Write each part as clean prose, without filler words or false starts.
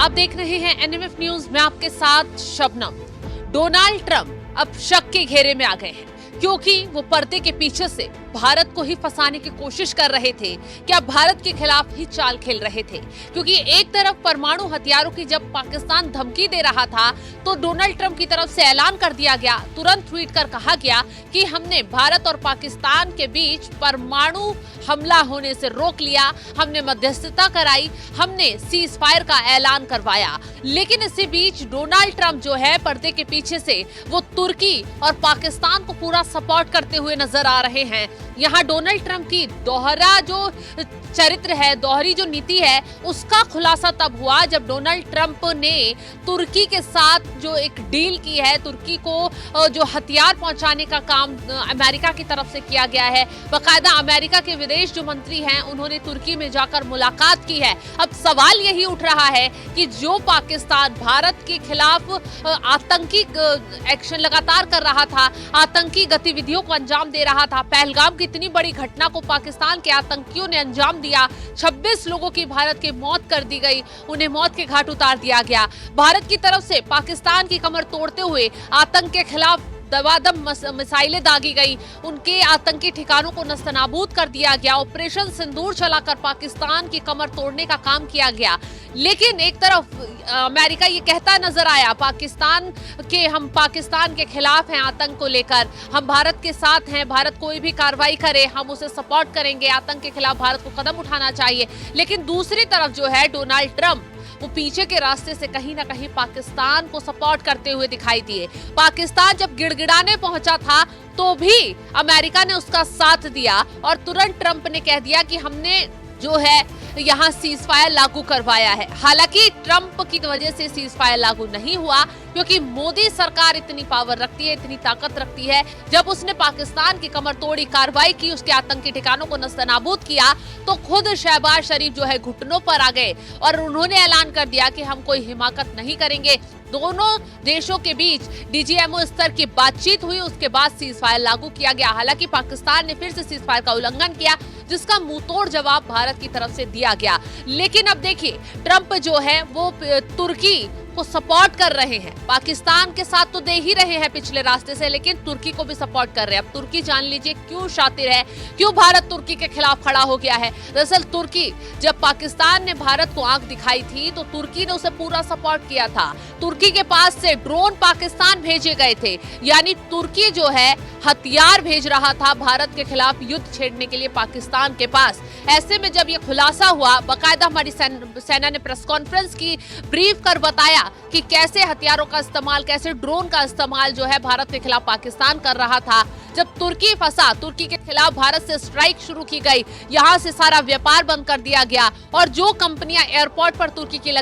आप देख रहे हैं एनएमएफ न्यूज में आपके साथ शबनम। डोनाल्ड ट्रंप अब शक के घेरे में आ गए हैं क्योंकि वो पर्दे के पीछे से भारत को ही फंसाने की कोशिश कर रहे थे, क्या भारत के खिलाफ ही चाल खेल रहे थे। क्योंकि एक तरफ परमाणु हथियारों की जब पाकिस्तान धमकी दे रहा था तो डोनाल्ड ट्रंप की तरफ से ऐलान कर दिया गया, तुरंत ट्वीट कर कहा गया कि हमने भारत और पाकिस्तान के बीच परमाणु हमला होने से रोक लिया, हमने मध्यस्थता कराई, हमने सीज फायर का ऐलान करवाया। लेकिन इसी बीच डोनाल्ड ट्रंप जो है पर्दे के पीछे से वो तुर्की और पाकिस्तान को पूरा सपोर्ट करते हुए नजर आ रहे हैं। यहाँ डोनाल्ड ट्रंप की दोहरा जो चरित्र है, दोहरी जो नीति है, उसका खुलासा तब हुआ जब डोनाल्ड ट्रंप ने तुर्की के साथ जो एक डील की है, तुर्की को जो हथियार पहुंचाने का काम अमेरिका की तरफ से किया गया है। बाकायदा अमेरिका के विदेश जो मंत्री हैं उन्होंने तुर्की में जाकर मुलाकात की है। अब सवाल यही उठ रहा है कि जो पाकिस्तान भारत के खिलाफ आतंकी एक्शन लगातार कर रहा था, आतंकी गतिविधियों को अंजाम दे रहा था, पहलगाम की इतनी बड़ी घटना को पाकिस्तान के आतंकियों ने अंजाम दिया, 26 लोगों की भारत की मौत कर दी गई, उन्हें मौत के घाट उतार दिया गया। भारत की तरफ से पाकिस्तान की कमर तोड़ते हुए आतंक के खिलाफ दबादम मिसाइलें दागी गई, उनके आतंकी ठिकानों को नस्तनाबूद कर दिया गया, ऑपरेशन सिंदूर चलाकर पाकिस्तान की कमर तोड़ने का काम किया गया। लेकिन एक तरफ अमेरिका ये कहता नजर आया हम पाकिस्तान के खिलाफ हैं, आतंक को लेकर हम भारत के साथ हैं, भारत कोई भी कार्रवाई करे हम उसे सपोर्ट करेंगे, आतंक के खिलाफ भारत को कदम उठाना चाहिए। लेकिन दूसरी तरफ जो है डोनाल्ड ट्रंप वो पीछे के रास्ते से कहीं ना कहीं पाकिस्तान को सपोर्ट करते हुए दिखाई दिए। पाकिस्तान जब गिड़गिड़ाने पहुंचा था तो भी अमेरिका ने उसका साथ दिया और तुरंत ट्रंप ने कह दिया कि हमने जो है यहाँ सीज फायर लागू करवाया है। हालांकि ट्रंप की वजह से सीज फायर लागू नहीं हुआ क्योंकि मोदी सरकार इतनी पावर रखती है, इतनी ताकत रखती है। जब उसने पाकिस्तान की कमर तोड़ी कार्रवाई की, उसके आतंकी ठिकानों को नस्तनाबूद किया, तो खुद शहबाज शरीफ जो है घुटनों पर आ गए और उन्होंने ऐलान कर दिया कि हम कोई हिमाकत नहीं करेंगे। दोनों देशों के बीच डीजीएमओ स्तर की बातचीत हुई, उसके बाद सीज फायर लागू किया गया। हालांकि पाकिस्तान ने फिर से सीज फायर का उल्लंघन किया जिसका मुंहतोड़ जवाब भारत की तरफ से दिया गया। लेकिन अब देखिए ट्रंप जो है वो तुर्की को सपोर्ट कर रहे हैं, पाकिस्तान के साथ तो दे ही रहे हैं पिछले रास्ते से, लेकिन तुर्की को भी सपोर्ट कर रहे हैं। अब तुर्की जान लीजिए क्यों शातिर है, क्यों भारत तुर्की के खिलाफ खड़ा हो गया है। दरअसल तुर्की जब पाकिस्तान ने भारत को आंख दिखाई थी तो तुर्की ने उसे पूरा सपोर्ट किया था। तुर्की के पास से ड्रोन पाकिस्तान भेजे गए थे, यानी तुर्की जो है हथियार भेज रहा था भारत के खिलाफ युद्ध छेड़ने के लिए पाकिस्तान के पास। ऐसे में जब ये खुलासा हुआ, बाकायदा हमारी सेना ने प्रेस कॉन्फ्रेंस की, ब्रीफ कर बताया कि कैसे हथियारों का इस्तेमाल, कैसे ड्रोन का इस्तेमाल जो है भारत के खिलाफ पाकिस्तान कर रहा था। जब तुर्की फंसा, तुर्की के खिलाफ भारत से स्ट्राइक शुरू की गई, यहाँ से सारा व्यापार बंद कर दिया गया और जो कंपनियां एयरपोर्ट पर तुर्की की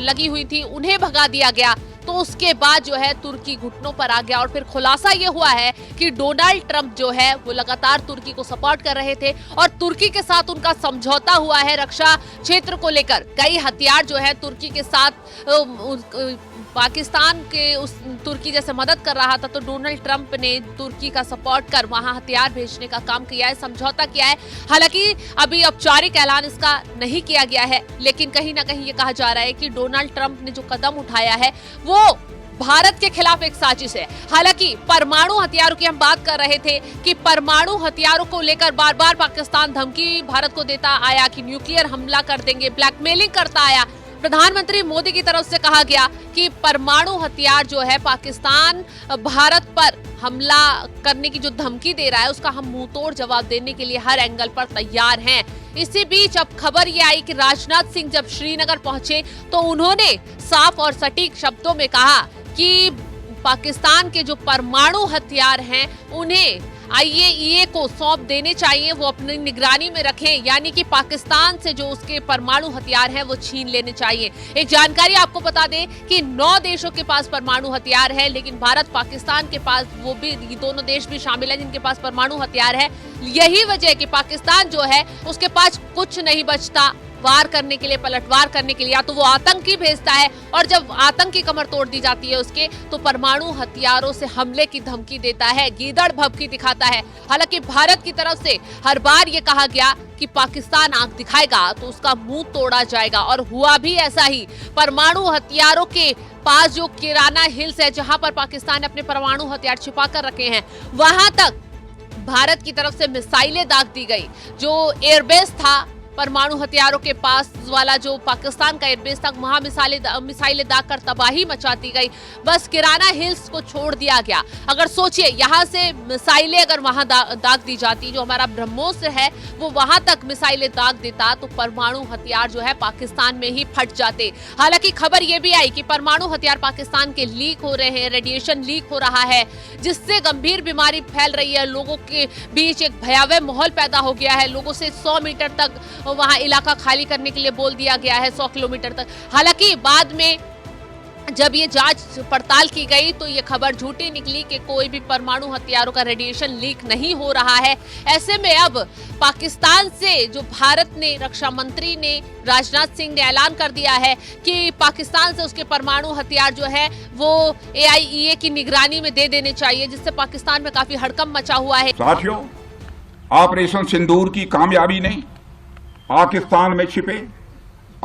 लगी हुई थी उन्हें भगा दिया गया। तो उसके बाद जो है तुर्की घुटनों पर आ गया और फिर खुलासा ये हुआ है कि डोनाल्ड ट्रंप जो है वो लगातार तुर्की को सपोर्ट कर रहे थे और तुर्की के साथ उनका समझौता हुआ है रक्षा क्षेत्र को लेकर। कई हथियार जो है तुर्की के साथ पाकिस्तान के उस तुर्की जैसे मदद कर रहा था, तो डोनाल्ड ट्रंप ने तुर्की का सपोर्ट कर वहां हथियार भेजने का काम किया है, समझौता किया है। हालांकि अभी औपचारिक ऐलान इसका नहीं किया गया है, लेकिन कहीं ना कहीं ये कहा जा रहा है कि डोनाल्ड ट्रंप ने जो कदम उठाया है वो भारत के खिलाफ एक साजिश है। हालांकि परमाणु हथियारों की हम बात कर रहे थे कि परमाणु हथियारों को लेकर बार बार पाकिस्तान धमकी भारत को देता आया कि न्यूक्लियर हमला कर देंगे, ब्लैकमेलिंग करता आया। प्रधानमंत्री मोदी की तरफ से कहा गया कि परमाणु हथियार जो है पाकिस्तान भारत पर हमला करने की जो धमकी दे रहा है उसका हम मुंहतोड़ जवाब देने के लिए हर एंगल पर तैयार हैं। इसी बीच अब खबर ये आई कि राजनाथ सिंह जब श्रीनगर पहुंचे तो उन्होंने साफ और सटीक शब्दों में कहा कि पाकिस्तान के जो परमाणु हथियार हैं उन्हें आईएईए को सौंप देने चाहिए, वो अपनी निगरानी में रखें, यानी कि पाकिस्तान से जो उसके परमाणु हथियार हैं वो छीन लेने चाहिए। एक जानकारी आपको बता दें कि 9 देशों के पास परमाणु हथियार है, लेकिन भारत पाकिस्तान के पास वो भी, दोनों देश भी शामिल हैं जिनके पास परमाणु हथियार है, यही वजह है कि पाकिस्तान जो है उसके पास कुछ नहीं बचता वार करने के लिए, पलटवार करने के लिए। या तो वो आतंकी भेजता है, और जब आतंकी कमर तोड़ दी जाती है उसके, तो परमाणु हथियारों से हमले की धमकी देता है, गीदड़ भभकी दिखाता है। हालांकि भारत की तरफ से हर बार ये कहा गया कि पाकिस्तान आंख दिखाएगा तो उसका मुंह तोड़ा जाएगा, और हुआ भी ऐसा ही। परमाणु हथियारों के पास जो किराना हिल्स है, जहां पर पाकिस्तान ने अपने परमाणु हथियार छिपा कर रखे हैं, वहां तक भारत की तरफ से मिसाइलें दाग दी गई। जो एयरबेस था परमाणु हथियारों के पास वाला, जो पाकिस्तान का एयरबेस था, वहां मिसाइलें दाग कर तबाही मचा दी गई। बस किराना हिल्स को छोड़ दिया गया। अगर सोचिए, यहां से मिसाइलें अगर वहां दाग दी जाती, जो हमारा ब्रह्मोस्त्र है वो वहां तक मिसाइलें दाग देता, तो परमाणु हथियार जो है पाकिस्तान में ही फट जाते। हालांकि खबर यह भी आई कि परमाणु हथियार पाकिस्तान के लीक हो रहे हैं, रेडिएशन लीक हो रहा है, जिससे गंभीर बीमारी फैल रही है। लोगों के बीच एक भयावह माहौल पैदा हो गया है। लोगों से 100 मीटर तक वहां इलाका खाली करने के लिए बोल दिया गया है, 100 किलोमीटर तक। हालांकि बाद में जब ये जांच पड़ताल की गई तो ये खबर झूठी निकली कि कोई भी परमाणु हथियारों का रेडिएशन लीक नहीं हो रहा है। ऐसे में अब पाकिस्तान से जो भारत ने, रक्षा मंत्री ने, राजनाथ सिंह ने ऐलान कर दिया है कि पाकिस्तान से उसके परमाणु हथियार जो है वो AIEA की निगरानी में दे देने चाहिए, जिससे पाकिस्तान में काफी हड़कंप मचा हुआ है। साथियों, ऑपरेशन सिंदूर की कामयाबी ने पाकिस्तान में छिपे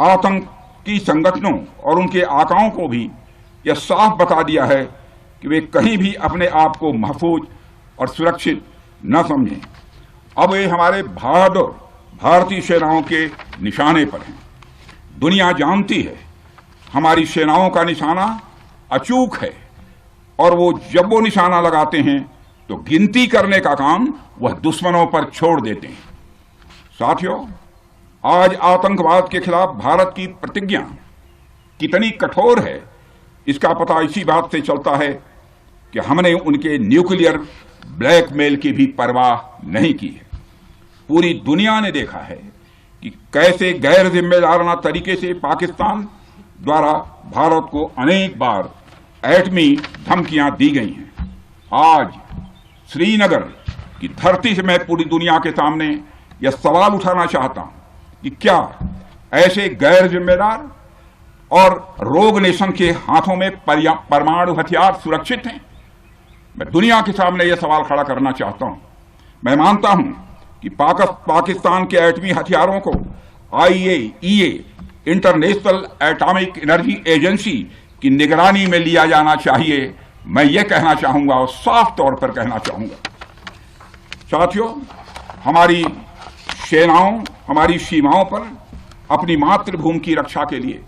आतंकी संगठनों और उनके आकाओं को भी यह साफ बता दिया है कि वे कहीं भी अपने आप को महफूज और सुरक्षित न समझें। अब वे हमारे बहादुर भारतीय सेनाओं के निशाने पर हैं। दुनिया जानती है हमारी सेनाओं का निशाना अचूक है, और वो जब वो निशाना लगाते हैं तो गिनती करने का काम वह दुश्मनों पर छोड़ देते हैं। साथियों, आज आतंकवाद के खिलाफ भारत की प्रतिज्ञा कितनी कठोर है, इसका पता इसी बात से चलता है कि हमने उनके न्यूक्लियर ब्लैकमेल की भी परवाह नहीं की है। पूरी दुनिया ने देखा है कि कैसे गैर जिम्मेदाराना तरीके से पाकिस्तान द्वारा भारत को अनेक बार एटमी धमकियां दी गई हैं। आज श्रीनगर की धरती से मैं पूरी दुनिया के सामने यह सवाल उठाना चाहता हूं कि क्या ऐसे गैर जिम्मेदार और रोग नेशन के हाथों में परमाणु हथियार सुरक्षित हैं? मैं दुनिया के सामने यह सवाल खड़ा करना चाहता हूं। मैं मानता हूं कि पाकिस्तान के एटमी हथियारों को IAEA, international atomic energy agency की निगरानी में लिया जाना चाहिए। मैं ये कहना चाहूंगा और साफ तौर पर कहना चाहूंगा। साथियों, हमारी सेनाओं हमारी सीमाओं पर अपनी मातृभूमि की रक्षा के लिए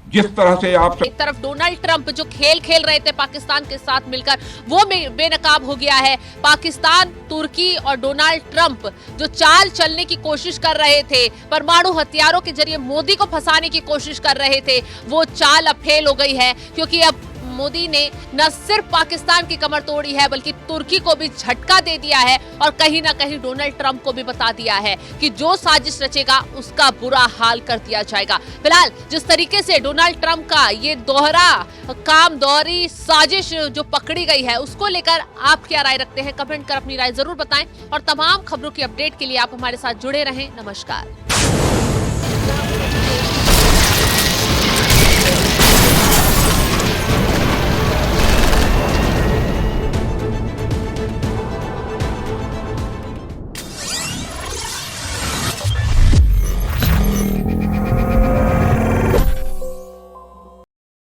जिस तरह से आप एक तरफ डोनाल्ड ट्रंप जो खेल रहे थे पाकिस्तान के साथ मिलकर, वो बेनकाब हो गया है। पाकिस्तान, तुर्की और डोनाल्ड ट्रंप जो चाल चलने की कोशिश कर रहे थे, परमाणु हथियारों के जरिए मोदी को फंसाने की कोशिश कर रहे थे, वो चाल अब फेल हो गई है। क्योंकि अब मोदी ने न सिर्फ पाकिस्तान की कमर तोड़ी है, बल्कि तुर्की को भी झटका दे दिया है, और कहीं ना कहीं डोनाल्ड ट्रंप को भी बता दिया है कि जो साजिश रचेगा उसका बुरा हाल कर दिया जाएगा। फिलहाल जिस तरीके से डोनाल्ड ट्रंप का ये दोहरी साजिश जो पकड़ी गई है, उसको लेकर आप क्या राय रखते हैं? कमेंट कर अपनी राय जरूर बताएं, और तमाम खबरों की अपडेट के लिए आप हमारे साथ जुड़े रहें। नमस्कार।